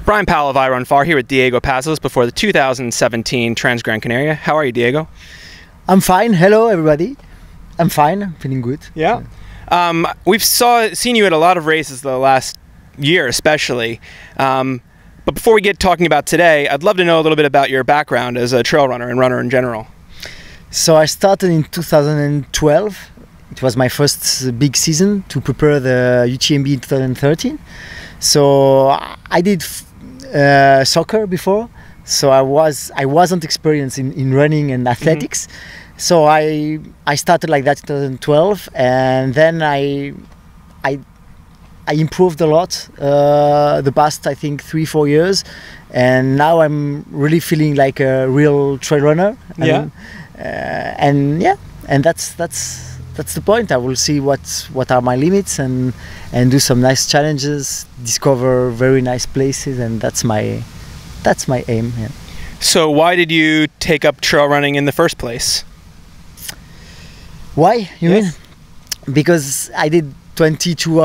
Brian Powell of iRunFar here with Diego Pazos before the 2017 Trans-Gran Canaria. How are you, Diego? I'm fine. Hello, everybody. I'm fine. I'm feeling good. Yeah. We've seen you at a lot of races the last year, especially. But before we get talking about today, I'd love to know a little bit about your background as a trail runner and runner in general. So I started in 2012. It was my first big season to prepare the UTMB in 2013. So I did soccer before, so I wasn't experienced in running and athletics. So I started like that in 2012, and then I improved a lot the past, I think, 3-4 years, and now I'm really feeling like a real trail runner. And, and that's the point. I will see what are my limits and do some nice challenges, discover very nice places, and that's my aim. Yeah. So why did you take up trail running in the first place? Why, you mean? Because I did 22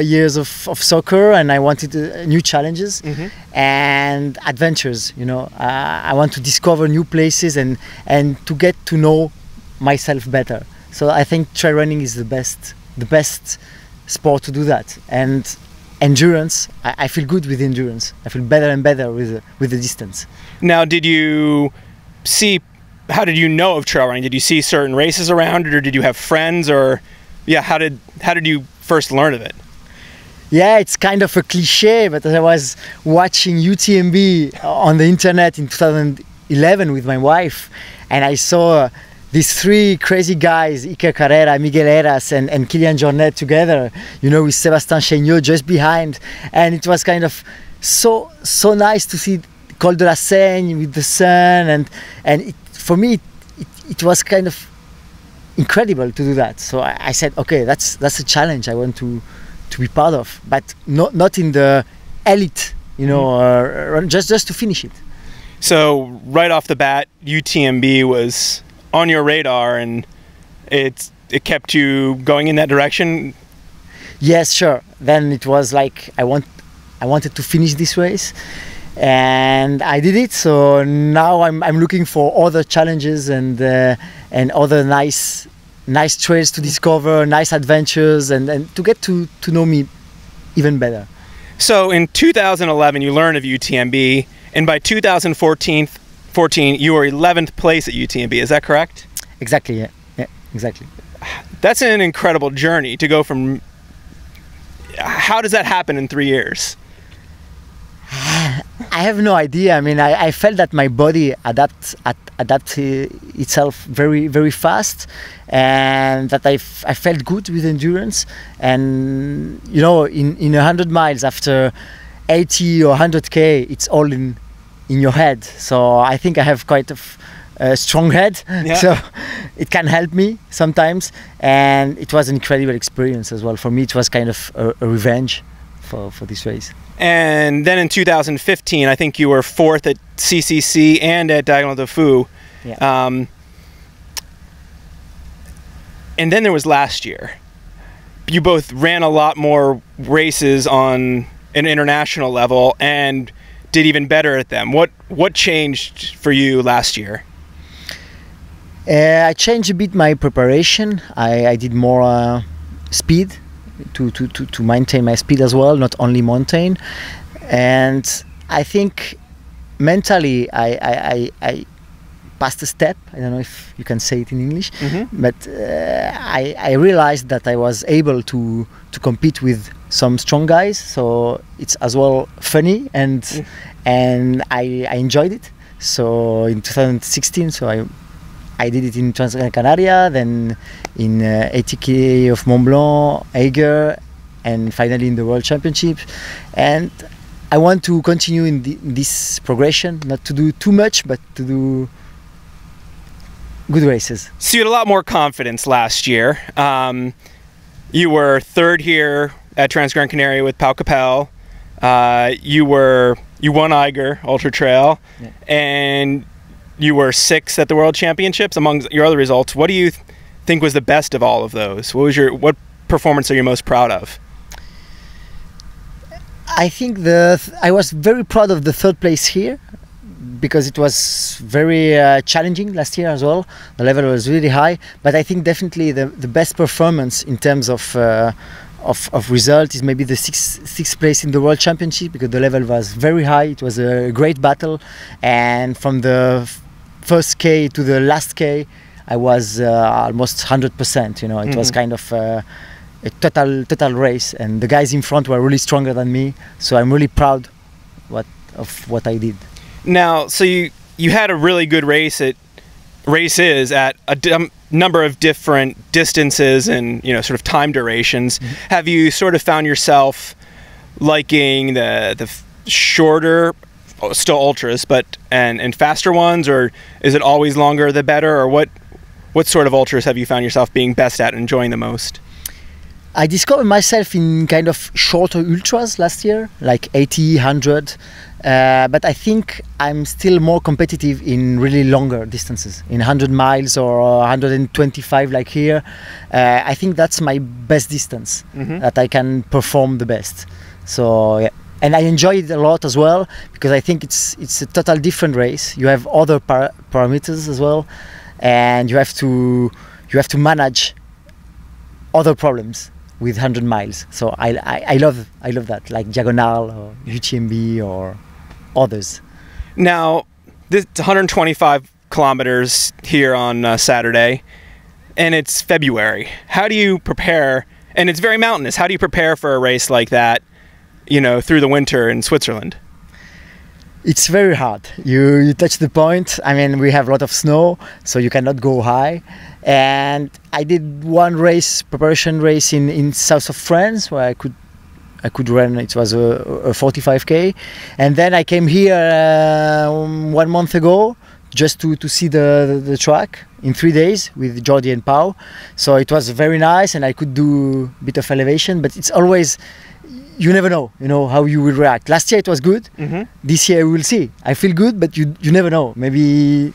years of soccer, and I wanted new challenges and adventures. You know, I want to discover new places and to get to know myself better. So I think trail running is the best sport to do that. And endurance, I feel good with endurance. I feel better and better with the distance. Now, how did you know of trail running? Did you see certain races around it, or did you have friends, or how did you first learn of it? Yeah, it's kind of a cliche, but I was watching UTMB on the internet in 2011 with my wife, and I saw these three crazy guys, Iker Carrera, Miguel Heras and Kilian Jornet together, you know, with Sébastien Chéniaud just behind. And it was kind of so nice to see Col de la Seigne with the sun. And for me, it was kind of incredible to do that. So I said, okay, that's a challenge I want to be part of, but not in the elite, you know, just to finish it. So right off the bat, UTMB was on your radar, and it kept you going in that direction? Yes, sure. Then it was like I wanted to finish this race, and I did it. So now I'm looking for other challenges and other nice trails to discover, nice adventures, and to get to know me even better. So in 2011 you learned of UTMB, and by 2014 you were 11th place at UTMB, is that correct? Exactly, yeah, exactly. That's an incredible journey to go from. How does that happen in 3 years? I have no idea. I mean, I felt that my body adapt itself very, very fast, and that I felt good with endurance. And you know, in 100 miles after 80 or 100k, it's all in your head. So I think I have quite a strong head, so it can help me sometimes. And it was an incredible experience as well. For me, it was kind of a revenge for this race. And then in 2015, I think you were 4th at CCC and at Diagonale du Fou. Yeah. And then there was last year. You both ran a lot more races on an international level and did even better at them. What changed for you last year? I changed a bit my preparation. I did more speed to maintain my speed as well, not only mountain. And I think mentally I passed a step. I don't know if you can say it in English, but I realized that I was able to compete with some strong guys, so it's as well funny, and I enjoyed it. So in 2016, so I did it in Trans-Gran Canaria, then in 80k of Mont Blanc, Eiger, and finally in the World Championship. And I want to continue in this progression, not to do too much, but to do good races. So you had a lot more confidence last year. You were 3rd here at Trans-Gran Canaria with Pau Capell. You won Eiger Ultra Trail, and you were 6th at the World Championships. Among your other results, what do you think was the best of all of those? What performance are you most proud of? I think I was very proud of the third place here because it was very challenging last year as well. The level was really high, but I think definitely the best performance in terms of result is maybe the sixth place in the World Championship, because the level was very high. It was a great battle, and from the first K to the last K, I was almost 100%. You know, it was kind of a total race, and the guys in front were really stronger than me. So I'm really proud of what I did. Now, so you had a really good races at a number of different distances and sort of time durations. Have you sort of found yourself liking the shorter, still ultras, but and faster ones, or is it always longer the better, or what sort of ultras have you found yourself being best at and enjoying the most? I discovered myself in kind of shorter ultras last year, like 80, 100. But I think I'm still more competitive in really longer distances, in 100 miles or 125 like here. I think that's my best distance, that I can perform the best. So yeah, and I enjoy it a lot as well, because I think it's a total different race. You have other parameters as well, and you have to manage other problems with 100 miles. So I love that, like Diagonal or UTMB or others. Now, this 125 kilometers here on Saturday, and it's February. How do you prepare? And it's very mountainous. How do you prepare for a race like that, through the winter in Switzerland? It's very hard. You touch the point. I mean, we have a lot of snow, so you cannot go high. And I did one preparation race in south of France, where I could run. It was a 45k, and then I came here 1 month ago just to see the track in 3 days with Jordi and Pau. So it was very nice, and I could do a bit of elevation. But it's always, you never know, how you will react. Last year it was good. This year we will see. I feel good, but you never know. Maybe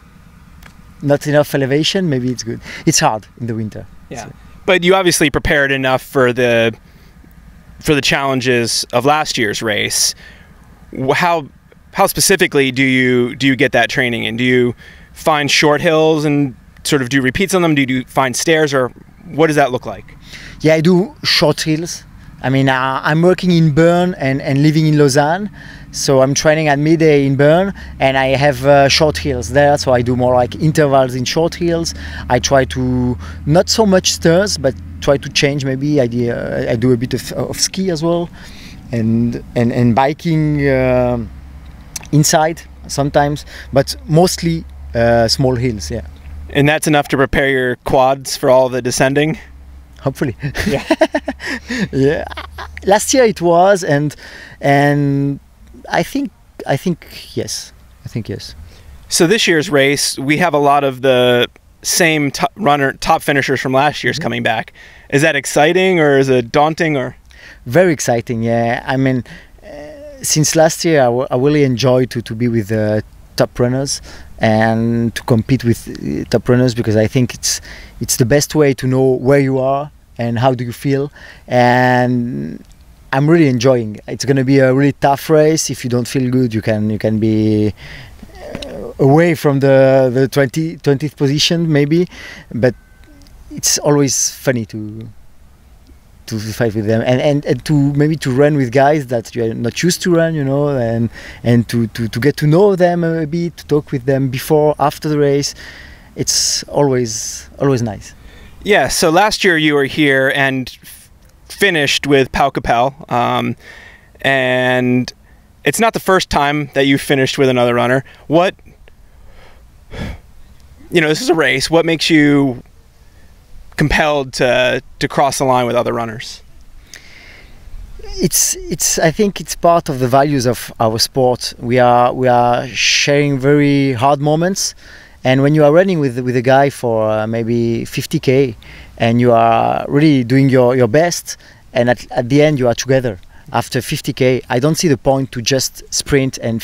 not enough elevation. Maybe it's good. It's hard in the winter. Yeah, so. But you obviously prepared enough for the challenges of last year's race. How specifically do you get that training in? Do you find short hills and sort of do repeats on them? Do you find stairs, or what does that look like? Yeah, I do short hills. I mean, I'm working in Bern and living in Lausanne, so I'm training at midday in Bern, and I have short hills there, so I do more like intervals in short hills. I try to, not so much stairs, but try to change. Maybe I do a bit of ski as well, and biking inside sometimes, but mostly small hills. Yeah. And that's enough to prepare your quads for all the descending? Hopefully. Yeah. Yeah. Last year it was, and I think yes. I think yes. So this year's race, we have a lot of the same top finishers from last year's coming back. Is that exciting, or is it daunting, or? Very exciting. Yeah. I mean, since last year, I really enjoy to be with the top runners and to compete with top runners, because I think it's the best way to know where you are and how do you feel, and I'm really enjoying. It's going to be a really tough race. If you don't feel good, you can be away from the 20th position maybe, but it's always funny to fight with them and to maybe to run with guys that you're not used to run, and to get to know them a bit, to talk with them before, after the race. It's always nice. Yeah, so last year you were here and finished with Pau Capell, and it's not the first time that you finished with another runner. This is a race. What makes you compelled to cross the line with other runners? I think it's part of the values of our sport. We are sharing very hard moments, and when you are running with a guy for maybe 50k, and you are really doing your best, and at the end you are together after 50k, I don't see the point to just sprint and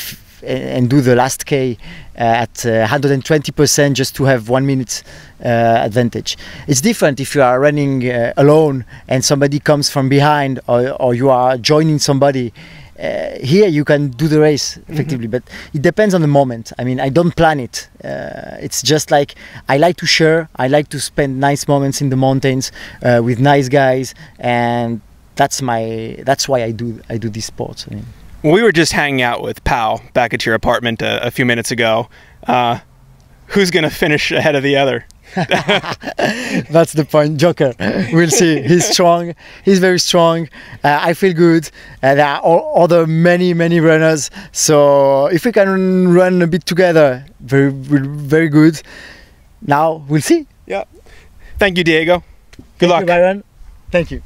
do the last K at 120% just to have 1 minute advantage. It's different if you are running alone and somebody comes from behind, or you are joining somebody here you can do the race effectively, but it depends on the moment. I mean, I don't plan it. It's just like I like to share. I like to spend nice moments in the mountains with nice guys, and that's why I do this sport. I mean. We were just hanging out with Pau back at your apartment a few minutes ago. Who's going to finish ahead of the other? That's the point, Joker. We'll see. He's strong. He's very strong. I feel good. There are other many runners. So if we can run a bit together, very good. Now we'll see. Yeah. Thank you, Diego. Good luck. Thank you, Byron. Thank you.